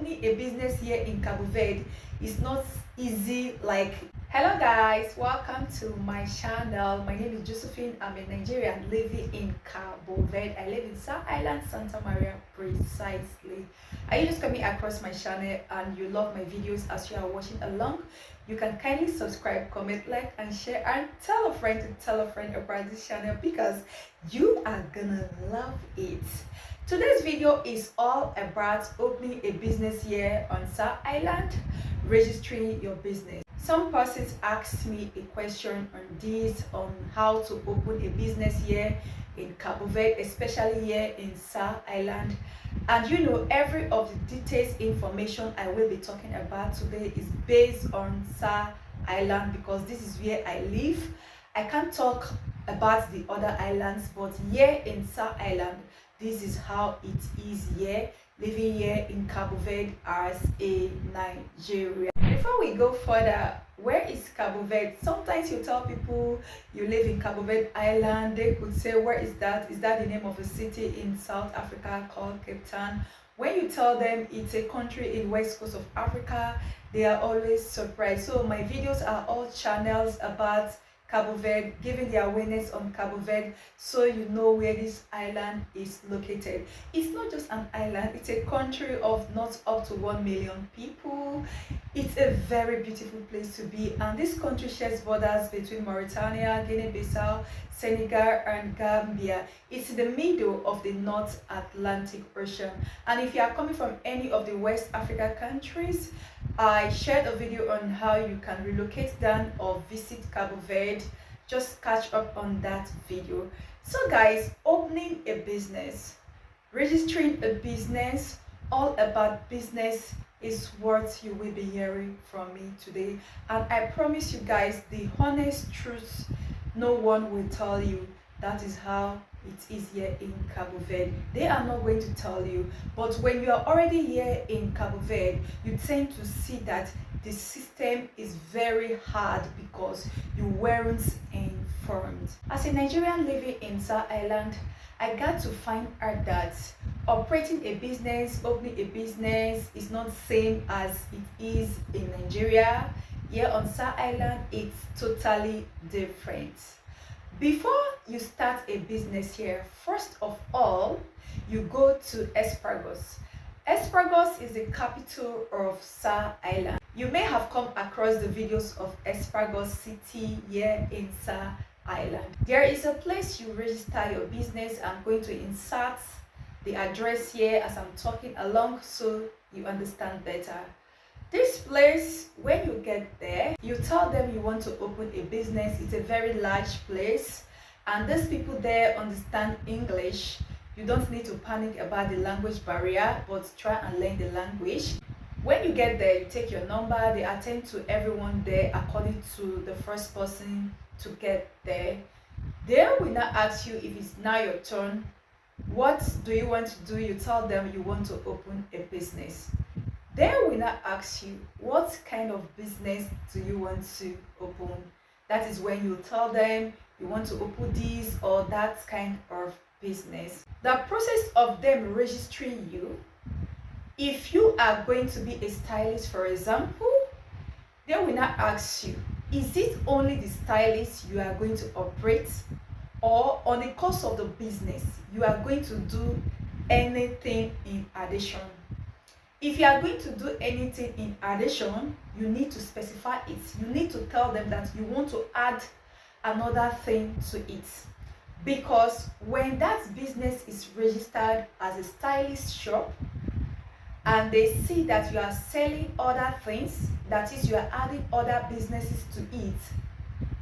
opening a business here in Cabo Verde is not easy. Hello guys, welcome to my channel. My name is Josephine. I'm a Nigerian living in Cabo Verde. I live in South Island, Santa Maria precisely. Are you just coming across my channel and you love my videos as you are watching along? You can kindly subscribe, comment, like and share, and tell a friend to tell a friend about this channel because you are gonna love it. Today's video is all about opening a business here on South Island, registering your business. Some persons asked me a question on how to open a business here in Cabo Verde, especially here in South Island. And you know, every of the details information I will be talking about today is based on South Island because this is where I live. I can't talk about the other islands, but here in South Island, this is how it is here, living here in Cabo Verde as a Nigerian. Before we go further, where is Cabo Verde? Sometimes you tell people you live in Cabo Verde Island, they could say, where is that? Is that the name of a city in South Africa called Cape Town? When you tell them it's a country in West Coast of Africa, they are always surprised. So my videos are all channels about Cabo Verde, giving the awareness on Cabo Verde so you know where this island is located. It's not just an island, it's a country of not up to 1 million people. It's a very beautiful place to be, and this country shares borders between Mauritania, Guinea-Bissau, Senegal and Gambia. It's in the middle of the North Atlantic Ocean, and if you are coming from any of the West Africa countries, I shared a video on how you can relocate down or visit Cabo Verde. Just catch up on that video. So guys, opening a business, registering a business, all about business is what you will be hearing from me today. And I promise you guys the honest truth, no one will tell you. That is how it is here in Cabo Verde. They are not going to tell you, but when you are already here in Cabo Verde, you tend to see that the system is very hard because you weren't informed. As a Nigerian living in South Island, I got to find out that operating a business, opening a business is not the same as it is in Nigeria. Here on South Island, it's totally different. Before you start a business here, first of all, you go to Espargos. Espargos is the capital of South Island. You may have come across the videos of Espargos City here in South Island. There is a place you register your business. I'm going to insert the address here as I'm talking along so you understand better. This place, when you get there, you tell them you want to open a business. It's a very large place and these people there understand English. You don't need to panic about the language barrier, but try and learn the language. When you get there, you take your number, they attend to everyone there according to the first person to get there. They will not ask you if it's now your turn. What do you want to do? You tell them you want to open a business. They will not ask you what kind of business do you want to open. That is when you tell them you want to open this or that kind of business. The process of them registering you, if you are going to be a stylist, for example, they will not ask you, is it only the stylist you are going to operate, or on the course of the business you are going to do anything in addition? If you are going to do anything in addition, you need to specify it. You need to tell them that you want to add another thing to it. Because when that business is registered as a stylist shop and they see that you are selling other things, that is, you are adding other businesses to it,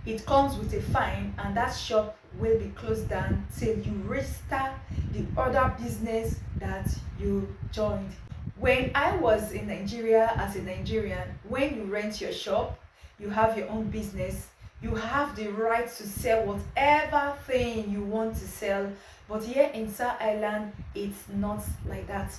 it comes with a fine and that shop will be closed down till you register the other business that you joined. When I was in Nigeria as a Nigerian, when you rent your shop, you have your own business, you have the right to sell whatever thing you want to sell. But here in South Island, it's not like that.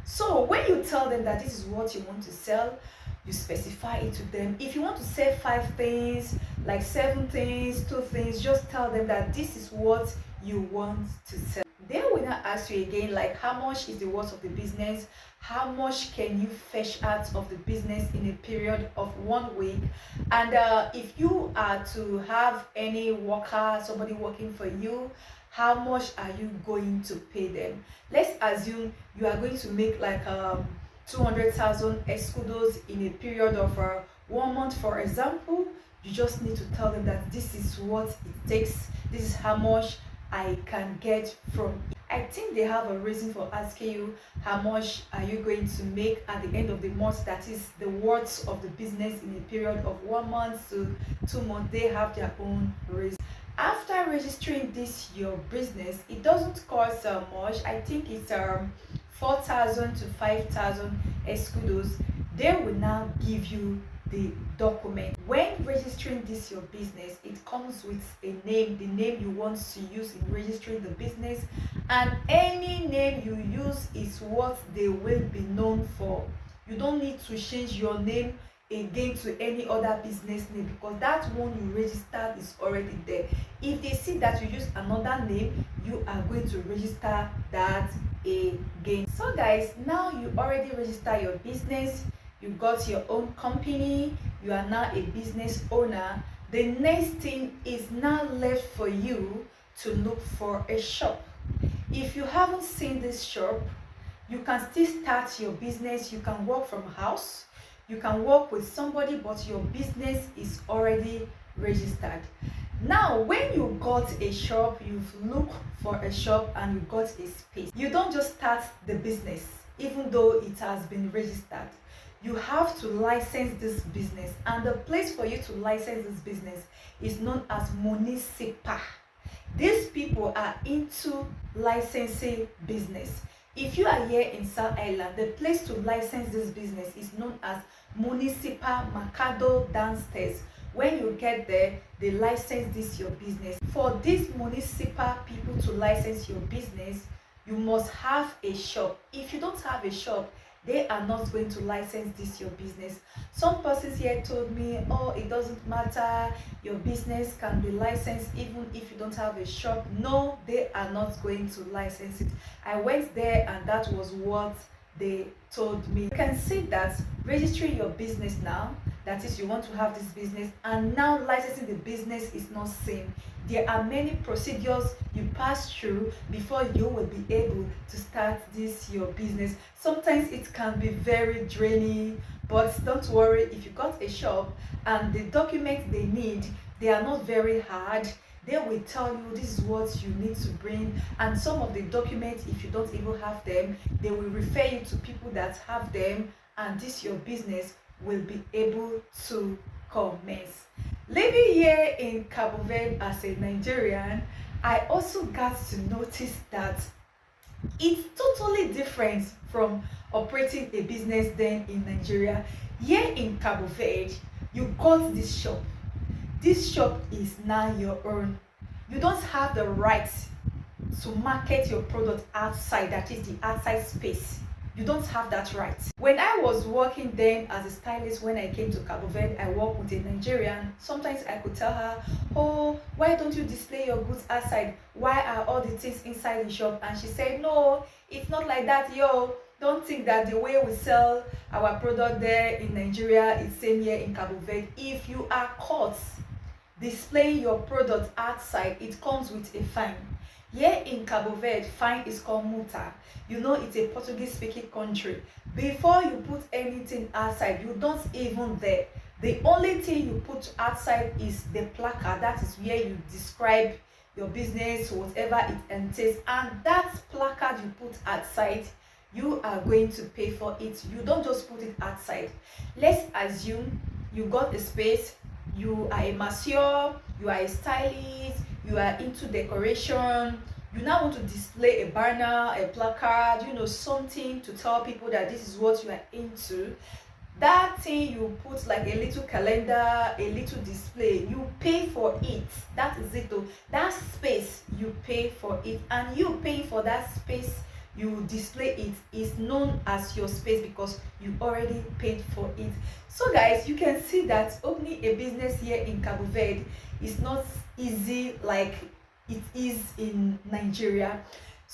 So when you tell them that this is what you want to sell, you specify it to them. If you want to sell 5 things, like 7 things, 2 things, just tell them that this is what you want to sell. They will not ask you again like how much is the worth of the business, how much can you fetch out of the business in a period of 1 week, and if you are to have any worker, somebody working for you, how much are you going to pay them? Let's assume you are going to make like 200,000 escudos in a period of 1 month, for example. You just need to tell them that this is what it takes, this is how much I can get from it. I think they have a reason for asking you how much are you going to make at the end of the month, that is the worth of the business in a period of 1 month to 2 months. They have their own reason. After registering this your business, it doesn't cost much. I think it's 4,000 to 5,000 escudos. They will now give you the document. When registering this your business, it comes with a name, the name you want to use in registering the business, and any name you use is what they will be known for. You don't need to change your name again to any other business name, because that one you registered is already there. If they see that you use another name, you are going to register that again. So guys, now you already register your business, you got your own company, you are now a business owner. The next thing is now left for you to look for a shop. If you haven't seen this shop, you can still start your business. You can work from house, you can work with somebody, but your business is already registered. Now when you got a shop, you've looked for a shop and you got a space, you don't just start the business even though it has been registered. You have to license this business, and the place for you to license this business is known as municipal. These people are into licensing business. If you are here in South Island, the place to license this business is known as municipal mercado downstairs. When you get there, they license this your business. For these municipal people to license your business, you must have a shop. If you don't have a shop, they are not going to license this your business. Some persons here told me, oh, it doesn't matter, your business can be licensed even if you don't have a shop. No, they are not going to license it. I went there and that was what they told me. You can see that registering your business now, that is, you want to have this business, and now licensing the business is not same. There are many procedures you pass through before you will be able to start this your business. Sometimes it can be very draining, but don't worry. If you got a shop and the documents they need, they are not very hard. They will tell you this is what you need to bring, and some of the documents, if you don't even have them, they will refer you to people that have them, and this your business will be able to commence. Living here in Cabo Verde as a Nigerian, I also got to notice that it's totally different from operating a business then in Nigeria. Here in Cabo Verde, you got this shop. This shop is now your own. You don't have the right to market your product outside, that is the outside space. You don't have that right. When I was working then as a stylist, when I came to Cabo Verde, I worked with a Nigerian. Sometimes I could tell her, oh, why don't you display your goods outside? Why are all the things inside the shop? And she said, no, it's not like that, yo. Don't think that the way we sell our product there in Nigeria is same here in Cabo Verde. If you are caught displaying your product outside, it comes with a fine. Here in Cabo Verde, fine is called multa. You know, it's a Portuguese speaking country. Before you put anything outside, you don't even there. The only thing you put outside is the placard. That is where you describe your business, whatever it entails. And that placard you put outside, you are going to pay for it. You don't just put it outside. Let's assume you got a space, you are a masseur, you are a stylist, you are into decoration, you now want to display a banner, a placard, you know, something to tell people that this is what you are into. That thing you put like a little calendar, a little display, you pay for it. That is it though. That space, you pay for it, and you pay for that space you display it is known as your space because you already paid for it. So guys, you can see that opening a business here in Cabo Verde is not easy like it is in Nigeria.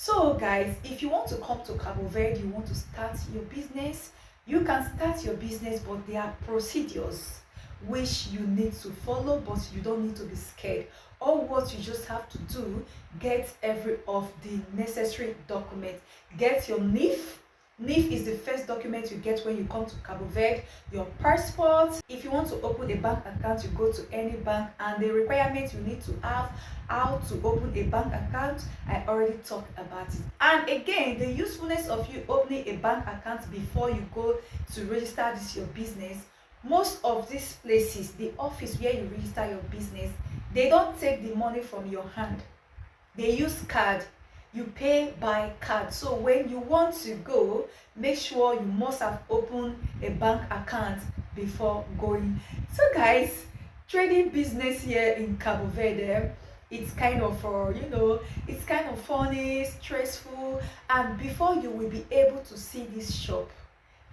So guys, if you want to come to Cabo Verde, you want to start your business, you can start your business, but there are procedures which you need to follow, but you don't need to be scared. All what you just have to do, get every of the necessary documents. Get your NIF. NIF is the first document you get when you come to Cabo Verde. Your passport. If you want to open a bank account, you go to any bank, and the requirements you need to have, how to open a bank account, I already talked about it. And again, the usefulness of you opening a bank account before you go to register this your business. Most of these places, the office where you register your business, they don't take the money from your hand. They use card. You pay by card. So when you want to go, make sure you must have opened a bank account before going. So guys, trading business here in Cabo Verde, it's kind of it's kind of funny, stressful, and before you will be able to see this shop,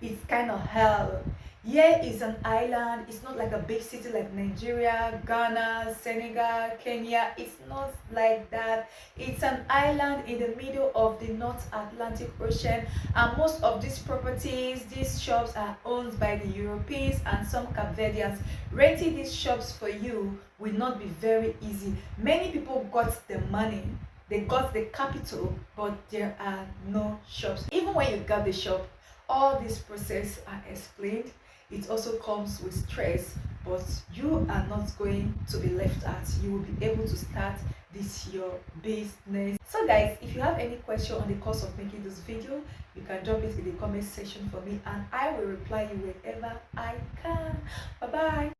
it's kind of hell. Here is an island. It's not like a big city like Nigeria, Ghana, Senegal, Kenya. It's not like that. It's an island in the middle of the North Atlantic Ocean, and most of these properties, these shops are owned by the Europeans and some Cape Verdeans. Renting these shops for you will not be very easy. Many people got the money, they got the capital, but there are no shops. Even when you got the shop, all this process are explained. It also comes with stress, but you are not going to be left out. You will be able to start this your business. So guys, if you have any question on the course of making this video, you can drop it in the comment section for me, and I will reply you whenever I can. Bye bye.